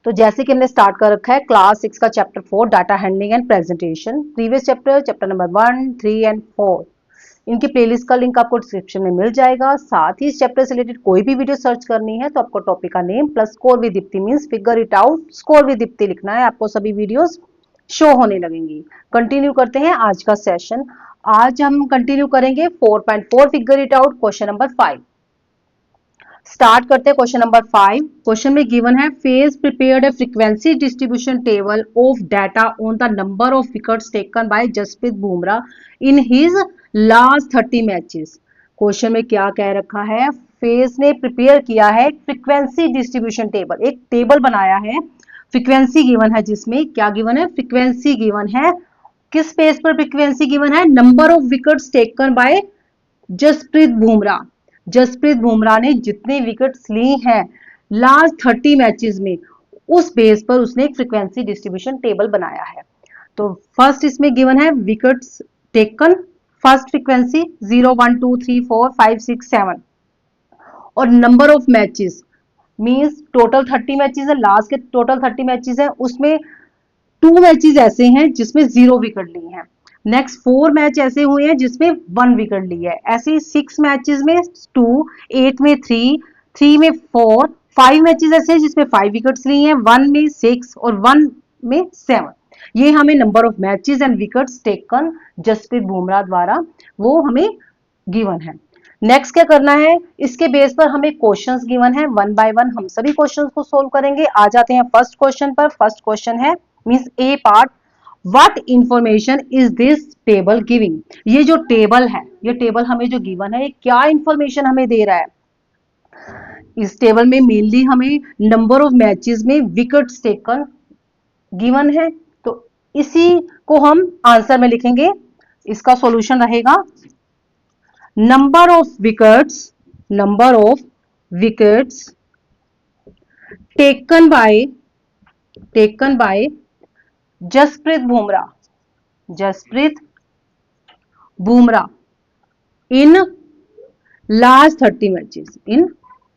तो जैसे कि हमने स्टार्ट कर रखा है क्लास 6 का chapter 4 data handling and presentation. Previous chapter number 1, 3 and 4 इनकी प्लेलिस्ट का लिंक आपको डिस्क्रिप्शन में मिल जाएगा। साथ ही इस चैप्टर से रिलेटेड कोई भी वीडियो सर्च करनी है तो आपको टॉपिक का name plus score with Deepti means figure it out score with Deepti लिखना है, आपको सभी वीडियोस शो होने लगेंगी। कंटिन्यू करते हैं आज का सेशन। आज हम कंटिन्यू करेंगे 4.4 figure it out question number 5। Start करते हैं क्वेश्चन नंबर 5। क्वेश्चन में गिवन है Faiz prepared a frequency distribution table of data on the number of wickets taken by Jasprit Bumrah in his last 30 matches. Question में क्या कह रखा है, फेज ने प्रिपेयर किया है फ्रीक्वेंसी डिस्ट्रीब्यूशन टेबल, एक टेबल बनाया है। फ्रीक्वेंसी गिवन है, जिसमें क्या गिवन है, फ्रीक्वेंसी गिवन है। किस पेज पर फ्रीक्वेंसी गिवन है, number of wickets taken by Jasprit Bumrah. Jasprit Bumrah ने जितने विकेट्स ली हैं लास्ट 30 मैचेस में, उस बेस पर उसने एक फ्रीक्वेंसी डिस्ट्रीब्यूशन टेबल बनाया है। तो फर्स्ट इसमें गिवन है विकेट्स टेकन, फर्स्ट फ्रीक्वेंसी 0, 1, 2, 3, 4, 5, 6, 7 और number of matches means total 30 matches है, लास्ट के टोटल 30 मैचेस है, उसमें 2 मैचेस ऐसे हैं जिसमें 0 विकेट ली हैं। नेक्स्ट 4 मैच ऐसे हुए हैं जिसमें 1 विकेट ली है। ऐसे 6 मैचेस में 2, 8 में 3, 3 में 4, 5 मैचेस ऐसे हैं जिसमें 5 विकेट्स ली हैं, 1 में 6 और 1 में 7। ये हमें number of matches and wickets taken Jasprit Bumrah द्वारा वो हमें गिवन है। नेक्स्ट क्या करना है, इसके बेस पर हमें क्वेश्चंस गिवन है, 1 बाय 1 हम सभी क्वेश्चंस को सोल्व करेंगे। आ जाते हैं फर्स्ट क्वेश्चन पर। फर्स्ट क्वेश्चन है means A part, what information is this table giving. ये जो टेबल है, ये टेबल हमें जो गिवन है, ये क्या इंफॉर्मेशन हमें दे रहा है। इस टेबल में मेनली हमें नंबर ऑफ मैचेस में विकेट्स टेकन गिवन है, तो इसी को हम आंसर में लिखेंगे। इसका सॉल्यूशन रहेगा number of wickets taken by Jasprit Bumrah in last 30 matches, in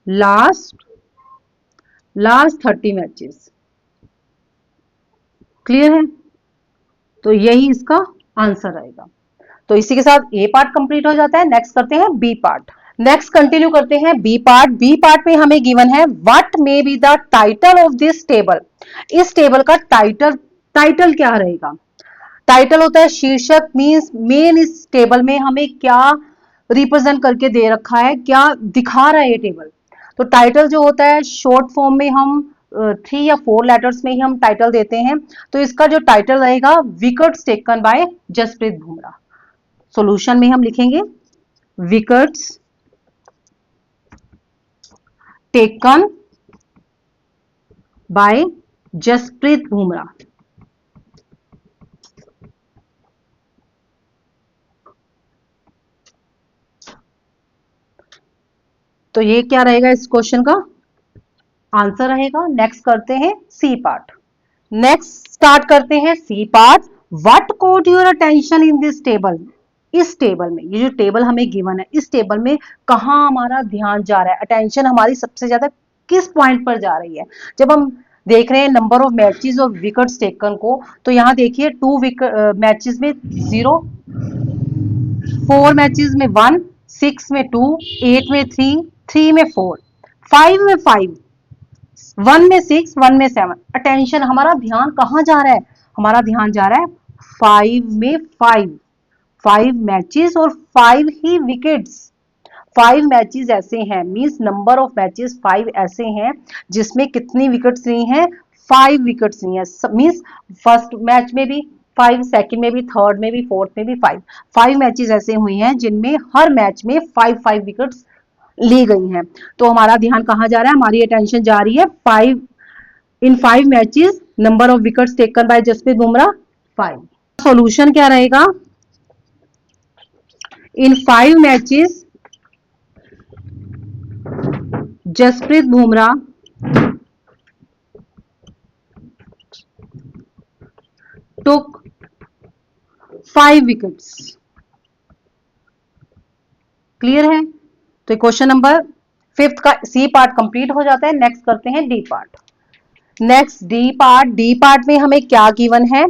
last 30 matches. Clear है, तो यही इसका आंसर रहेगा। तो इसी के साथ ए पार्ट कंप्लीट हो जाता है। नेक्स्ट करते हैं बी पार्ट। नेक्स्ट कंटिन्यू करते हैं बी पार्ट। बी पार्ट में हमें गिवन है what may be the title of this table. इस टेबल का टाइटल क्या रहेगा। टाइटल होता है शीर्षक, मींस मेन इस टेबल में हमें क्या रिप्रेजेंट करके दे रखा है, क्या दिखा रहा है ये टेबल। तो टाइटल जो होता है शॉर्ट फॉर्म में हम 3 या 4 लेटर्स में ही हम टाइटल देते हैं। तो इसका जो टाइटल रहेगा wickets taken by Jasprit Bumrah. Solution में हम लिखेंगे wickets taken by Jasprit Bumrah. तो ये क्या रहेगा इस क्वेश्चन का आंसर रहेगा। नेक्स्ट करते हैं सी पार्ट। नेक्स्ट स्टार्ट करते हैं C part. What caught your attention in this table. इस टेबल में, ये जो टेबल हमें गिवन है, इस टेबल में कहां हमारा ध्यान जा रहा है, अटेंशन हमारी सबसे ज्यादा किस पॉइंट पर जा रही है। जब हम देख रहे हैं नंबर ऑफ मैचेस और विकेट्स टेकन को, तो यहां देखिए 2 मैचेस में 0, 4 मैचेस में 1, 6 में 2, 8 में 3, 3 में 4, 5 में 5, 1 में 6, 1 में 7। अटेंशन हमारा ध्यान कहां जा रहा है, हमारा ध्यान जा रहा है 5 में 5 मैचेस और 5 ही विकेट्स। 5 मैचेस ऐसे हैं, मींस नंबर ऑफ मैचेस 5 ऐसे हैं जिसमें कितनी विकेट्स ली हैं, 5 विकेट्स ली हैं। मींस फर्स्ट मैच में भी 5, सेकंड में भी, थर्ड में भी, फोर्थ में भी 5 मैचेस ऐसे हुई हैं जिनमें हर मैच में 5 विकेट्स ली गई हैं। तो हमारा ध्यान कहां जा रहा है, हमारी अटेंशन जा रही है 5 matches number of wickets taken by Jasprit Bumrah 5। Solution क्या रहेगा, in 5 matches Jasprit Bumrah took 5 wickets. Clear है, तो क्वेश्चन नंबर 5 का सी पार्ट कंप्लीट हो जाता है। नेक्स्ट करते हैं D part. Next D part में हमें क्या गिवन है,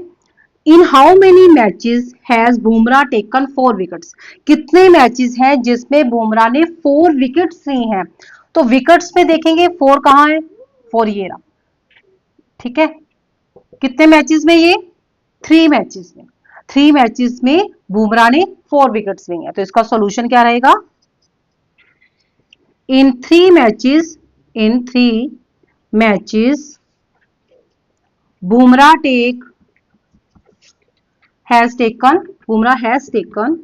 in how many matches has Bumrah taken 4 wickets, कितने मैचेस हैं जिसमें बुमराह ने 4 विकेट्स ली हैं। तो विकेट्स में देखेंगे 4 कहां है, 4 ये रहा, ठीक है। कितने मैचेस में, ये 3 मैचेस में, 3 मैचेस में बुमराह ने 4 विकेट्स ली हैं। तो इसका सॉल्यूशन क्या रहेगा, in 3 matches Bumrah has taken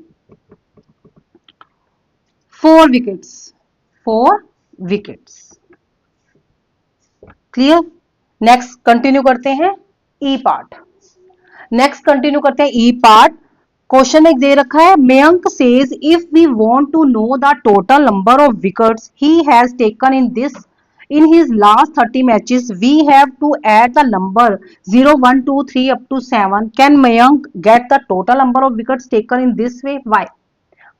4 wickets. Clear. Next continue करते हैं ई पार्ट। क्वेश्चन एक दे रखा है, Mayank says if we want to know the total number of wickets he has taken in his last 30 matches we have to add the number 0 1 2 3 up to 7. Can Mayank get the total number of wickets taken in this way? Why?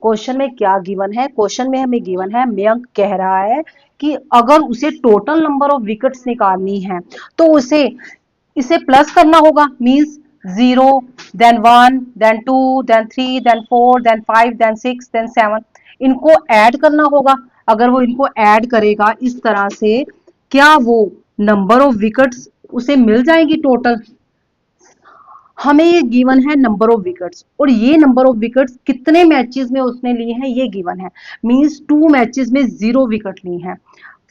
Question में क्या given है, question में हमें given है, मयंक कह रहा है कि अगर उसे टोटल नंबर ऑफ विकेट्स निकालनी है तो उसे इसे प्लस करना होगा, means 0 then 1 then 2 then 3 then 4 then 5 then 6 then 7, इनको ऐड करना होगा। अगर वो इनको ऐड करेगा इस तरह से, क्या वो नंबर ऑफ विकेट्स उसे मिल जाएगी टोटल। हमें ये गिवन है नंबर ऑफ विकेट्स, और ये नंबर ऑफ विकेट्स कितने मैचेस में उसने लिए हैं ये गिवन है, मींस 2 मैचेस में 0 विकेट ली है,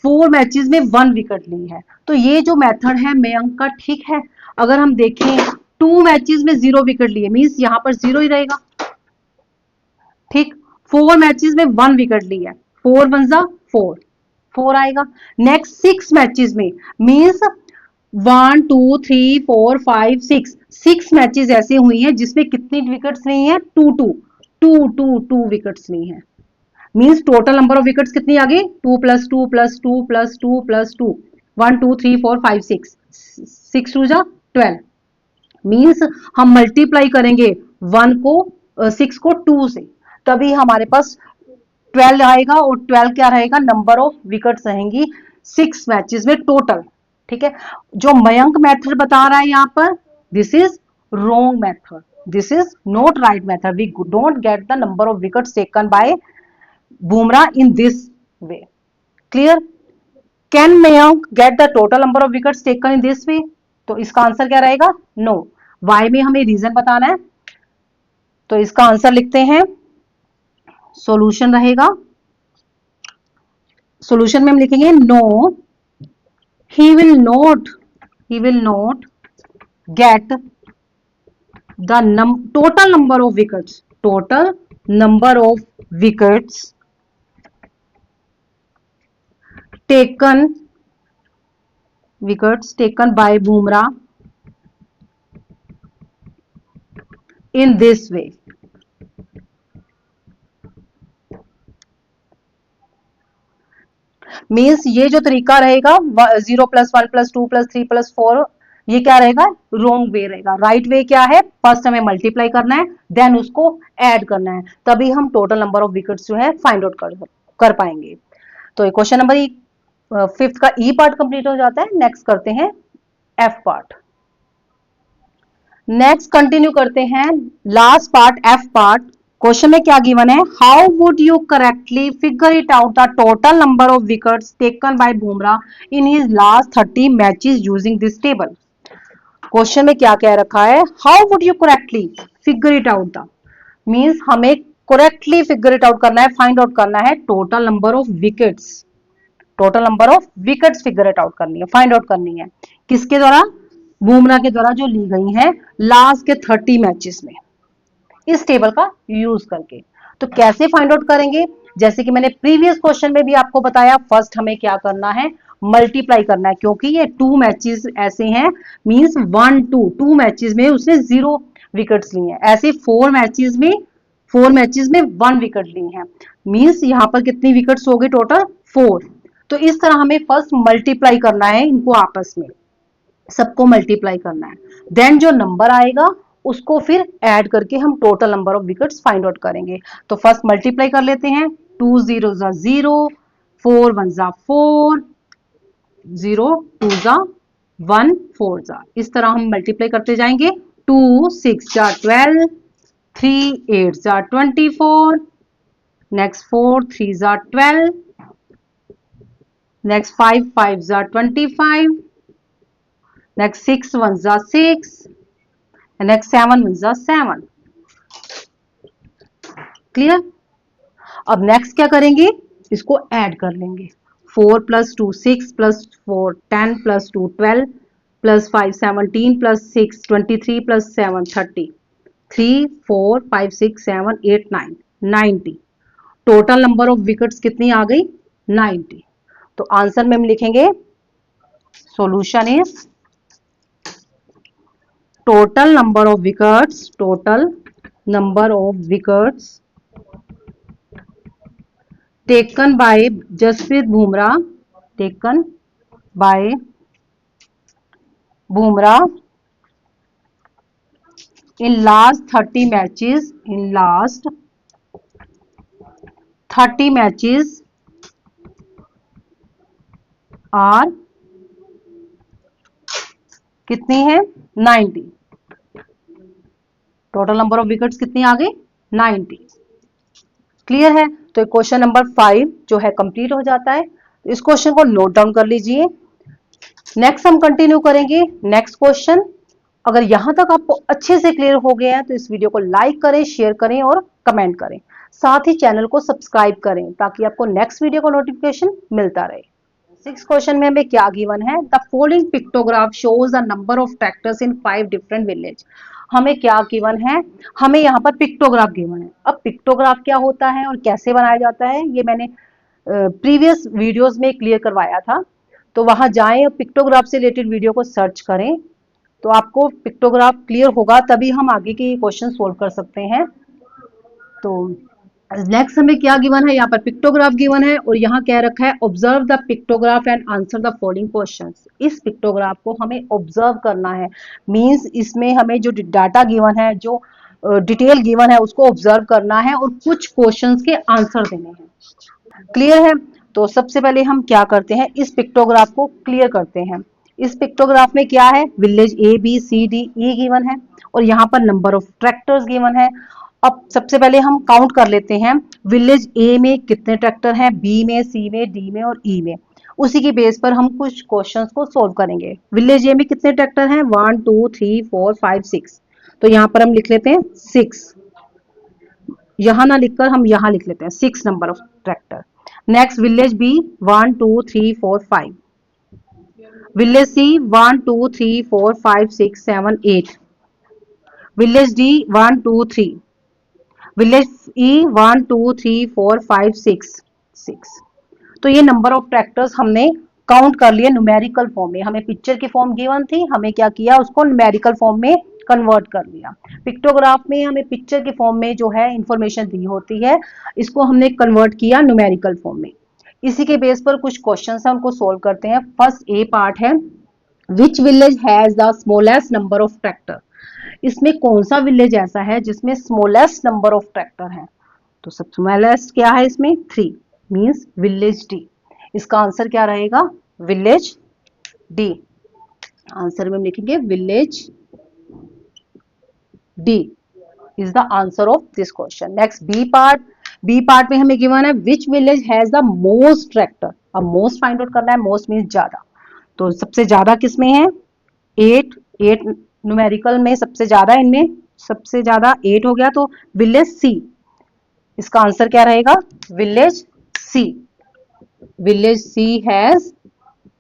4 मैचेस में 1 विकेट ली है। तो ये जो मेथड है मयंक का ठीक है। अगर हम देखें 2 मैचेस में 0 विकेट लिए, मींस यहां पर 0 ही रहेगा, ठीक। 4 मैचेस में 1 विकेट ली है, 4 1 जा 4 आएगा। नेक्स्ट 6 मैचेस में, मींस 1 2 3 4 5 6 मैचेस ऐसे हुई हैं जिसमें कितनी विकेट्स ली हैं, 2 विकेट्स ली हैं, means total number of wickets कितनी आ गई, 2 + 2 + 2 + 2 + 2 1 2 3 4 5 6 2 जा 12, मींस हम मल्टीप्लाई करेंगे 6 को 2 से, तभी हमारे पास 12 आएगा, और 12 क्या रहेगा, नंबर ऑफ विकेट्स रहेंगी 6 मैचेस में टोटल, ठीक है। जो मयंक मेथड बता रहा है यहाँ पर, this is wrong method, this is not right method, we don't get the number of wickets taken by Bumrah in this way. Clear. Can Mayank get the total number of wickets taken in this way, तो इसका answer क्या रहेगा, no. Y में हमें reason बताना है, तो इसका आंसर लिखते हैं, सॉल्यूशन रहेगा, सॉल्यूशन में हम लिखेंगे no, he will not get the total number of wickets taken by Bumrah in this way. Means ये जो तरीका रहेगा 0 + 1 + 2 + 3 + 4, ये क्या रहेगा, रॉन्ग वे रहेगा। राइट वे क्या है, फर्स्ट हमें मल्टीप्लाई करना है, देन उसको ऐड करना है, तभी हम टोटल नंबर ऑफ विकेट्स जो है फाइंड आउट कर पाएंगे। तो क्वेश्चन नंबर 5 का ई पार्ट कंप्लीट हो जाता है। नेक्स्ट करते हैं एफ पार्ट। नेक्स्ट कंटिन्यू करते हैं last part, F part. Question में क्या गिवन है, how would you correctly figure it out the total number of wickets taken by Bumrah in his last 30 matches using this table. Question में क्या कह रखा है, how would you correctly figure it out the, means हमें correctly figure it out करना है, find out करना है total number of wickets, figure it out करनी है, फाइंड आउट करनी है, किसके द्वारा, बुमराह के द्वारा जो ली गई है लास्ट के 30 मैचेस में, इस टेबल का यूज करके। तो कैसे फाइंड आउट करेंगे, जैसे कि मैंने प्रीवियस क्वेश्चन में भी आपको बताया, फर्स्ट हमें क्या करना है, मल्टीप्लाई करना है, क्योंकि ये 2 मैचेस ऐसे हैं, मींस 1 2 मैचेस में उसने 0 विकेट्स ली हैं, ऐसे 4 मैचेस में 1 विकेट ली है, मींस यहां पर कितनी विकेट्स हो गई टोटल, 4। तो इस तरह हमें फर्स्ट मल्टीप्लाई करना है, इनको आपस में सबको मल्टीप्लाई करना है, देन जो नंबर आएगा उसको फिर ऐड करके हम total number of wickets find out करेंगे। तो फर्स्ट मल्टीप्लाई कर लेते हैं, 2 0 जा 0, 4 1 जा 4, 0 2 जा 1 4 जा, इस तरह हम मल्टीप्लाई करते जाएंगे। 2 6 जा 12, 3 8 जा 24, नेक्स्ट 4 3 जा 12, नेक्स्ट 5 5 जा 25, नेक्स्ट 6 1 जा 6, नेक्स्ट 7 1 जा 7। क्लियर? अब नेक्स्ट क्या करेंगे, इसको ऐड कर लेंगे। 4 + 2 6 + 4 10 + 2 12 + 5 17 + 6 23 + 7 30, 3 4 5 6 7 8 9 90। टोटल नंबर ऑफ विकेट्स कितनी आ गई? 90। तो आंसर में हम लिखेंगे solution is total number of wickets taken by Jasprit Bumrah, in last 30 matches are कितनी है? 90। टोटल नंबर ऑफ विकेट्स कितनी आ गई? 90। क्लियर है? तो क्वेश्चन नंबर 5 जो है कंप्लीट हो जाता है। इस क्वेश्चन को नोट डाउन कर लीजिए। नेक्स्ट हम कंटिन्यू करेंगे। नेक्स्ट क्वेश्चन, अगर यहां तक आपको अच्छे से क्लियर हो गया है तो इस वीडियो को लाइक करें, शेयर करें और कमेंट करें। साथ ही चैनल को सब्सक्राइब करें ताकि आपको नेक्स्ट वीडियो का नोटिफिकेशन मिलता रहे। 6 क्वेश्चन में हमें क्या गिवन है? The following pictograph shows the number of tractors in 5 different village. हमें क्या गिवन है? हमें यहाँ पर पिक्टोग्राफ गिवन है। अब पिक्टोग्राफ क्या होता है और कैसे बनाया जाता है, ये मैंने प्रीवियस वीडियोस में क्लियर करवाया था। तो वहां जाएं और पिक्टोग्राफ से रिलेटेड वीडियो को सर्च करें, तो आपको पिक्टोग्राफ क्लियर होगा, तभी हम आगे के क्वेश्चन सोल्व कर सकते हैं। तो नेक्स्ट हमें क्या गिवन है? यहाँ पर पिक्टोग्राफ गिवन है और यहाँ क्या रखा है? Observe the pictograph and answer the following questions. इस पिक्टोग्राफ को हमें ऑब्जर्व करना है, मींस इसमें हमें जो डाटा गिवन है, जो डिटेल गिवन है, उसको ऑब्जर्व करना है और कुछ क्वेश्चंस के आंसर देने हैं। क्लियर है? तो सबसे पहले हम क्या करते हैं, इस पिक्टोग्राफ को क्लियर करते हैं। इस पिक्टोग्राफ में क्या है? Village A B C D E given है और यहाँ पर नंबर ऑफ ट्रैक्टर्स गिवन है। अब सबसे पहले हम काउंट कर लेते हैं, विलेज A में कितने ट्रैक्टर हैं, B में, C में, D में और E में। उसी की बेस पर हम कुछ क्वेश्चंस को सोल्व करेंगे। विलेज A में कितने ट्रैक्टर हैं? 1 2 3 4 5 6। तो यहाँ पर हम लिख लेते हैं 6, यहाँ ना लिखकर हम यहाँ लिख लेते हैं 6 number of tractor. Next village B 1 2 3 4 5, village C 1 2 3 4 5 6 7 8, village D 1 2 3, village E 1 2 3 4 5 6। तो ये नंबर ऑफ ट्रैक्टर्स हमने काउंट कर लिए न्यूमेरिकल फॉर्म में। हमें पिक्चर की फॉर्म गिवन थी, हमें क्या किया, उसको न्यूमेरिकल फॉर्म में कन्वर्ट कर लिया। पिक्टोग्राफ में हमें पिक्चर की फॉर्म में जो है इंफॉर्मेशन दी होती है, इसको हमने कन्वर्ट किया न्यूमेरिकल फॉर्म में। इसी के बेस पर कुछ क्वेश्चन है, उनको सोल्व करते हैं। फर्स्ट ए पार्ट है, which village has the smallest number of tractor. इसमें कौन सा विलेज ऐसा है जिसमें स्मॉलेस्ट नंबर ऑफ ट्रैक्टर है? तो सब स्मॉलेस्ट क्या है इसमें? 3, मींस विलेज डी। इसका आंसर क्या रहेगा? Village D. आंसर में हम लिखेंगे village D is the answer of this question. Next B part, B part में हमें गिवन है which village has the most tractor. अब मोस्ट फाइंड आउट करना है, मोस्ट मींस ज्यादा। तो सबसे ज्यादा किसमें है? 8 न्यूमेरिकल में सबसे ज्यादा, इनमें सबसे ज्यादा 8 हो गया, तो विलेज सी। इसका आंसर क्या रहेगा? Village C. Village C has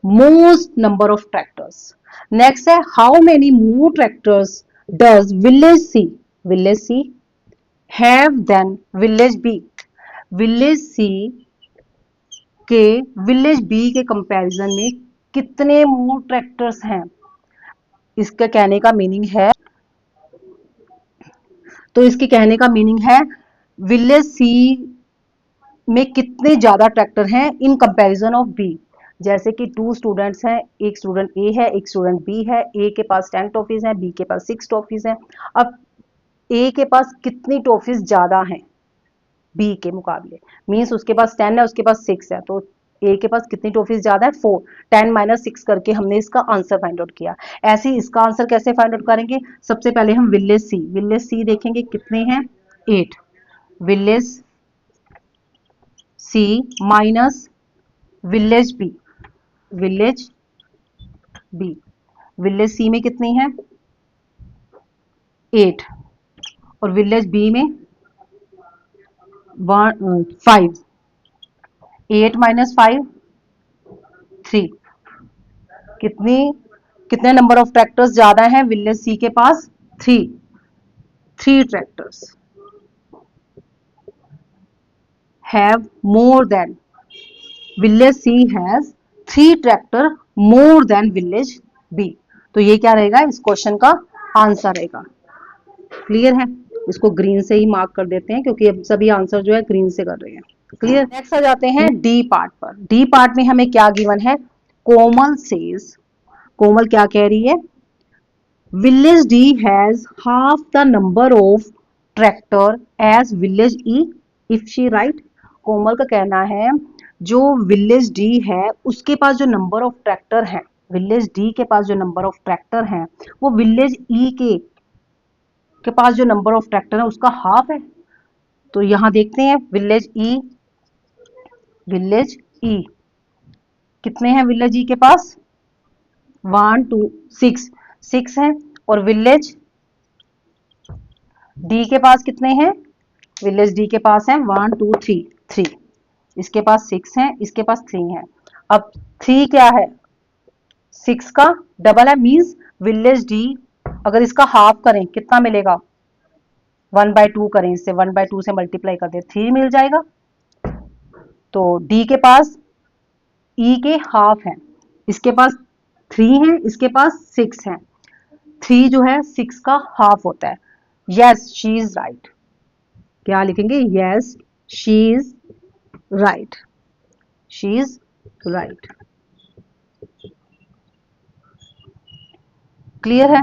most number of tractors. Next है, how many more tractors does village C, village C have than village B. Village C के विलेज बी के कंपैरिजन में कितने मोर ट्रैक्टर्स हैं? इसका कहने का मीनिंग है, तो इसके कहने का मीनिंग है विलेज सी में कितने ज्यादा ट्रैक्टर हैं इन कंपैरिजन ऑफ बी। जैसे कि 2 स्टूडेंट्स हैं, एक स्टूडेंट ए है, एक स्टूडेंट बी है। ए के पास 10 टॉफीज हैं, बी के पास 6 टॉफीज हैं। अब ए के पास कितनी टॉफीज ज्यादा हैं बी के मुकाबले? मींस उसके पास 10 है, उसके पास 6 है, तो ए के पास कितनी टॉफीज ज्यादा है 4, 10 माइनस 6 करके हमने इसका आंसर फाइंड आउट किया। ऐसे ही इसका आंसर कैसे फाइंड आउट करेंगे, सबसे पहले हम विलेज सी देखेंगे कितने हैं 8, village C minus village B, village B, village C में कितनी है 8 और विलेज बी में 5, 8 माइनस 5 3, कितने नंबर ऑफ ट्रैक्टर्स ज्यादा हैं विलेज सी के पास 3 tractors have more than, village C has 3 tractor more than village B. तो ये क्या रहेगा इस क्वेश्चन का आंसर रहेगा। क्लियर है, इसको ग्रीन से ही मार्क कर देते हैं क्योंकि अब सभी आंसर जो है ग्रीन से कर रहे हैं। क्लियर। नेक्स्ट आ जाते हैं डी पार्ट पर। डी पार्ट में हमें क्या गिवन है, कोमल सेज, कोमल क्या कह रही है, village D has half the number of tractor as village E if she right. Komal का कहना है जो विलेज डी है उसके पास जो नंबर ऑफ ट्रैक्टर है, विलेज डी के पास जो नंबर ऑफ ट्रैक्टर है वो विलेज ई के पास जो नंबर ऑफ ट्रैक्टर है उसका हाफ है। तो यहां देखते हैं विलेज ई कितने हैं, विलेज ई के पास 1 2 6 है और विलेज डी के पास कितने हैं, विलेज डी के पास है 1 2 3, इसके पास 6 है, इसके पास 3 है। अब 3 क्या है 6 का डबल है, मींस विलेज डी अगर इसका हाफ करें कितना मिलेगा 1/2 करें, इससे 1/2 से मल्टीप्लाई कर दे 3 मिल जाएगा। तो डी के पास ई के हाफ है, इसके पास 3 है, इसके पास 6 है, 3 जो है 6 का हाफ होता है। यस शी इज राइट, क्या लिखेंगे, yes she is right, she is right. Clear है,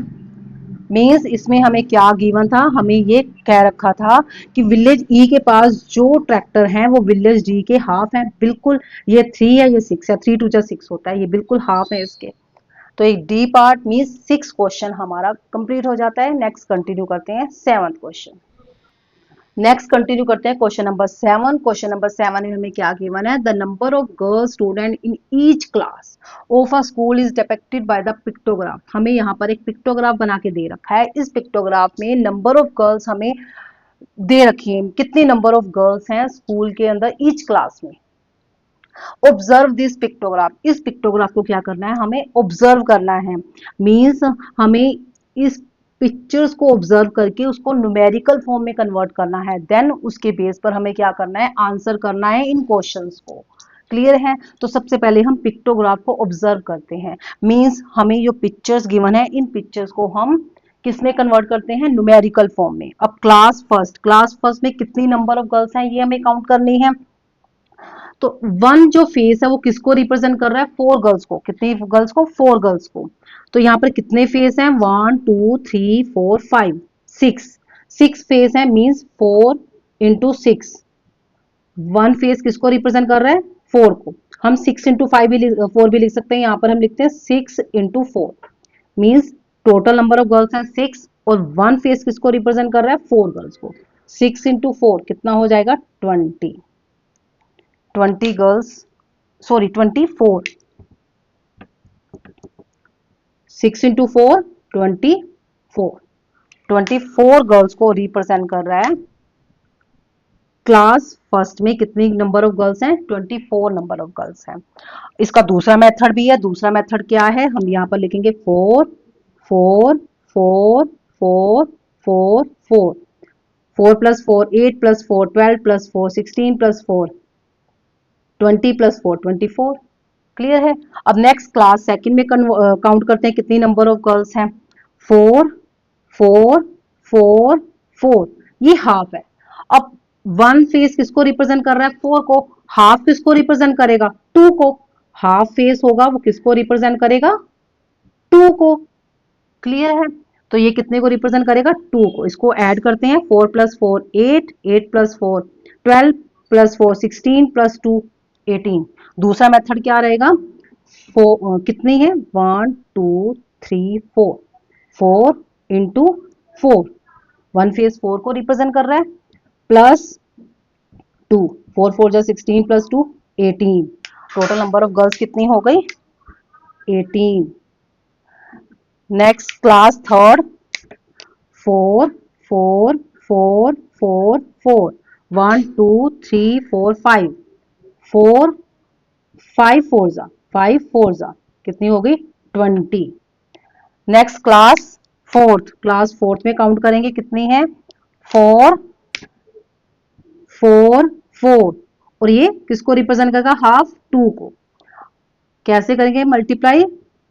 मीन्स इसमें हमें क्या गिवन था, हमें ये कह रखा था कि विलेज ई के पास जो ट्रैक्टर हैं वो विलेज डी के हाफ हैं। बिल्कुल ये 3 है, ये 6 है, 3 2 जा 6 होता है, ये बिल्कुल हाफ है इसके। तो एक डी पार्ट मीन्स 6 क्वेश्चन हमारा कंप्लीट हो जाता है। नेक्स्ट कंटिन्यू करते हैं 7th क्वेश्चन। नेक्स्ट कंटिन्यू करते हैं क्वेश्चन नंबर 7। क्वेश्चन नंबर 7 में हमें क्या गिवन है, the number of girls student in each class of a school is depicted by the pictograph. हमें यहाँ पर एक पिक्टोग्राफ बना के दे रखा है, इस पिक्टोग्राफ में नंबर ऑफ गर्ल्स हमें दे रखी है, कितनी नंबर ऑफ गर्ल्स हैं स्कूल के अंदर ईच क्लास में। ऑब्जर्व दिस पिक्टोग्राफ, इस पिक्टोग्राफ को क्या करना है, हमें ऑब्जर्व करना है। मीन्स हमें इस पिक्चर्स को ऑब्जर्व करके उसको न्यूमेरिकल फॉर्म में कन्वर्ट करना है, देन उसके बेस पर हमें क्या करना है, आंसर करना है इन क्वेश्चंस को। क्लियर है, तो सबसे पहले हम पिक्टोग्राफ को ऑब्जर्व करते हैं। मीन्स हमें जो पिक्चर्स गिवन है इन पिक्चर्स को हम किसमें कन्वर्ट करते हैं, न्यूमेरिकल फॉर्म में। अब क्लास फर्स्ट में कितनी नंबर ऑफ गर्ल्स हैं ये हमें काउंट करनी है। तो 1 जो फेस है वो किसको रिप्रेजेंट कर रहा है, 4 गर्ल्स को। कितनी गर्ल्स को, 4 गर्ल्स को। तो यहाँ पर कितने फेस हैं, 1 2 3 4 5 6 फेस है, मींस 4 इंटू 6। 1 फेस किसको रिप्रेजेंट कर रहा है, 4 को। हम 6 इंटू 4 भी लिख सकते हैं, यहाँ पर हम लिखते हैं 6 into 4, means total number of girls है 6 और 1 फेस किसको रिप्रेजेंट कर रहा है, 4 गर्ल्स को। 6 इंटू 4 कितना हो जाएगा, 20 गर्ल्स, सॉरी 24, 6 इंटू 4 24 गर्ल्स को रिप्रेजेंट कर रहा है। क्लास फर्स्ट में कितनी नंबर ऑफ गर्ल्स हैं, 24 नंबर ऑफ गर्ल्स हैं। इसका दूसरा मेथड भी है, दूसरा मेथड क्या है, हम यहाँ पर लिखेंगे 4 4 4 4 4 4 4 plus 4 8 plus 4 12 plus 4 16 plus 4 20 plus 4 24। Clear है। अब नेक्स्ट क्लास सेकंड में काउंट करते हैं कितनी नंबर ऑफ गर्ल्स हैं, 4 4 4 4, ये हाफ है। अब 1 फेस किसको रिप्रेजेंट कर रहा है, 4 को। हाफ किसको रिप्रेजेंट करेगा, 2 को। हाफ फेस होगा वो किसको रिप्रेजेंट करेगा, 2 को। क्लियर है, तो ये कितने को रिप्रेजेंट करेगा, 2 को। इसको ऐड करते हैं, 4 प्लस 4 8 8 प्लस 4 12 प्लस 4 16 प्लस 2 18। दूसरा मेथड क्या रहेगा, कितनी है 1 2 3 4, 4 इंटू 4, 1 फेज 4 को रिप्रेजेंट कर रहा है, प्लस 2, 4 4 जा 16 plus 2 18, total number of girls कितनी हो गई 18। नेक्स्ट क्लास थर्ड, 4 4 4 4 4, 1 2 3 4 5, 4 5 4 जा 5 4 जा कितनी हो गई 20। नेक्स्ट क्लास फोर्थ में काउंट करेंगे कितनी है 4 4 4, और ये किसको रिप्रेजेंट करेगा हाफ 2 को, कैसे करेंगे मल्टीप्लाई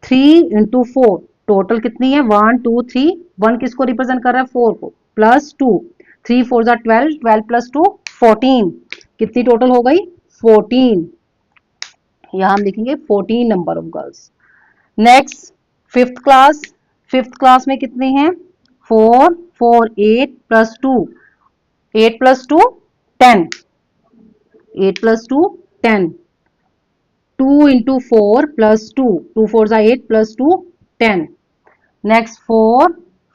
3 इंटू 4, टोटल कितनी है 1 2 3, 1 किसको रिप्रेजेंट कर रहा है 4 को, प्लस 2, 3 4 जा 12, 12 प्लस 2 14, कितनी टोटल हो गई 14, यहां हम लिखेंगे 14 number of girls. Next fifth class में कितने हैं 4 4 8 plus 2, 8 plus 2 10, 8 plus 2 10, 2 into 4 plus 2, 2 4 जा 8 प्लस 2 10। नेक्स्ट 4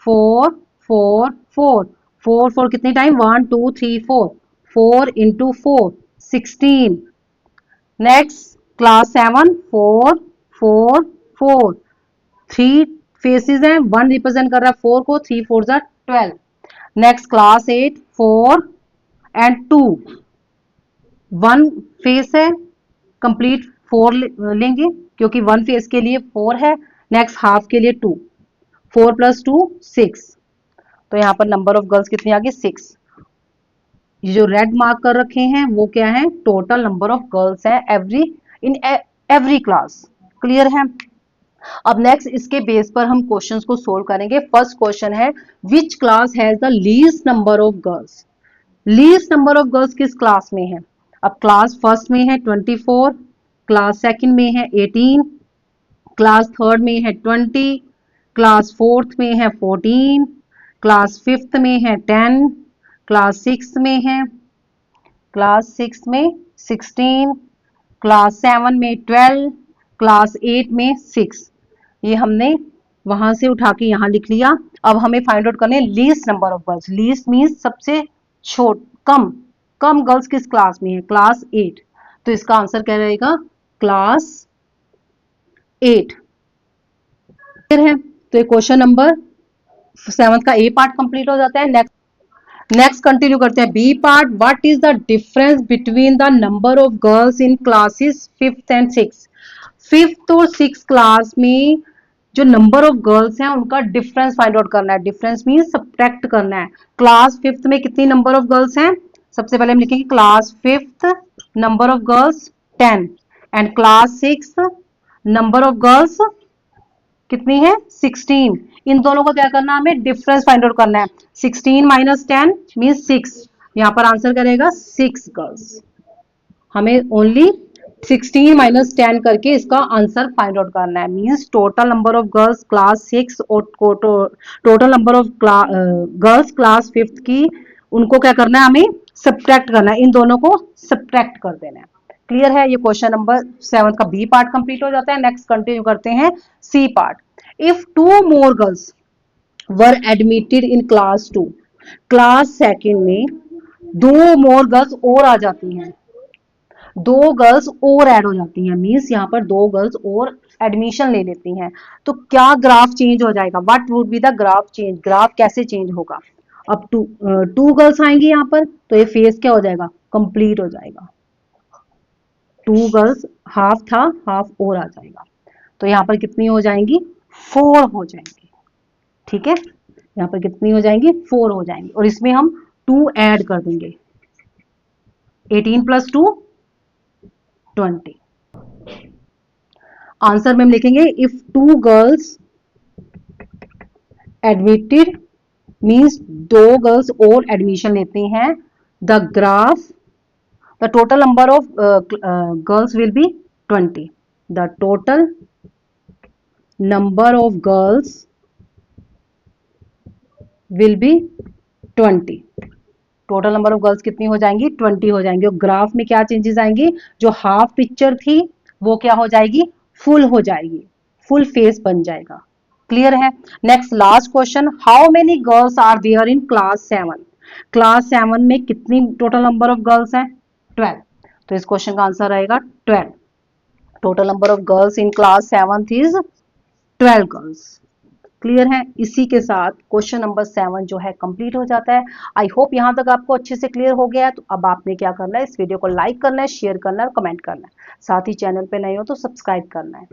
4 4 4, 4 4 कितने time 1 2 3 4, 4 into 4 16। Next class 7 4 4 4, 3 faces हैं, 1 रिप्रेजेंट कर रहा है 4 को, 3 4 जा 12। नेक्स्ट क्लास 8 4 एंड 2, 1 फेस है कंप्लीट 4 लेंगे क्योंकि 1 फेस के लिए 4 है, नेक्स्ट हाफ के लिए 2, 4 प्लस 2 6, तो यहाँ पर नंबर ऑफ गर्ल्स कितनी आ गई 6। ये जो रेड मार्क कर रखे हैं वो क्या है टोटल नंबर ऑफ गर्ल्स है एवरी क्लास, क्लियर है। अब नेक्स्ट इसके बेस पर हम क्वेश्चंस को सोल्व करेंगे। फर्स्ट क्वेश्चन है which class has the least number of girls, least number of girls किस क्लास में है, अब क्लास फर्स्ट में है 24, क्लास सेकंड में है 18, क्लास थर्ड में है 20, क्लास फोर्थ में है 14, क्लास फिफ्थ में है 10, क्लास सिक्स में है क्लास 6 में 16, क्लास 7 में 12, क्लास 8 में 6, ये हमने वहां से उठा के यहां लिख लिया। अब हमें फाइंड आउट करने least number of girls, least means सबसे छोट कम गर्ल्स किस क्लास में है क्लास 8, तो इसका आंसर क्या रहेगा क्लास 8, क्लियर है। तो ये क्वेश्चन नंबर 7 का ए पार्ट कंप्लीट हो जाता है। नेक्स्ट कंटिन्यू करते हैं B part, what is the difference between the number of girls in classes fifth and six, fifth और सिक्स क्लास में जो नंबर ऑफ गर्ल्स हैं उनका डिफरेंस फाइंड आउट करना है, डिफरेंस मीन सब्ट्रैक्ट करना है। क्लास फिफ्थ में कितनी नंबर ऑफ गर्ल्स हैं, सबसे पहले हम लिखेंगे class fifth number of girls 10 and class six number of girls कितनी है 16, इन दोनों को क्या करना है हमें डिफरेंस फाइंड आउट करना है, 16 माइनस 10 मीन 6, यहाँ पर आंसर करेगा 6 गर्ल्स, हमें ओनली 16 माइनस 10 करके इसका आंसर फाइंड आउट करना है, means total number of girls class 6 और total number of girls class 5 की उनको क्या करना है हमें सब्ट्रैक्ट करना है, इन दोनों को सब्ट्रैक्ट कर देना है, क्लियर है। ये क्वेश्चन नंबर 7 का बी पार्ट कंप्लीट हो जाता है। नेक्स्ट कंटिन्यू करते हैं C part, if 2 more girls were admitted in class 2, class second में 2 मोर गर्ल्स और आ जाती हैं, 2 गर्ल्स और ऐड हो जाती हैं, मींस यहाँ पर 2 गर्ल्स और एडमिशन ले लेती हैं, तो क्या ग्राफ चेंज हो जाएगा, what would be the graph change, graph कैसे चेंज होगा। अब 2 गर्ल्स आएंगी यहाँ पर तो ये फेस क्या हो जाएगा कंप्लीट हो जाएगा, 2 गर्ल्स हाफ था हाफ और आ जाएगा, तो यहाँ पर कितनी हो जाएंगी 4 हो जाएंगी, ठीक है, यहाँ पर कितनी हो जाएंगी 4 हो जाएंगी, और इसमें हम 2 ऐड कर देंगे, 18 प्लस 2 20। आंसर में हम लिखेंगे if 2 girls admitted means 2 girls और एडमिशन लेती हैं, the graph the total number of girls will be 20, the total number of girls will be 20, total number of girls कितनी हो जाएंगी 20 हो जाएंगी। और ग्राफ में क्या चेंजेस आएंगी, जो हाफ पिक्चर थी वो क्या हो जाएगी, फुल हो जाएगी, फुल फेस बन जाएगा। क्लियर है। Next last question, how many girls are there in class 7? Class 7 में कितनी टोटल नंबर ऑफ गर्ल्स हैं, 12। तो इस क्वेश्चन का आंसर आएगा 12। Total number of girls in class 7 is 12 girls. Clear है। इसी के साथ क्वेश्चन नंबर 7 जो है कंप्लीट हो जाता है। आई होप यहां तक आपको अच्छे से क्लियर हो गया है। तो अब आपने क्या करना है, इस वीडियो को लाइक करना है, शेयर करना है और कमेंट करना है। साथ ही चैनल पे नए हो तो सब्सक्राइब करना है।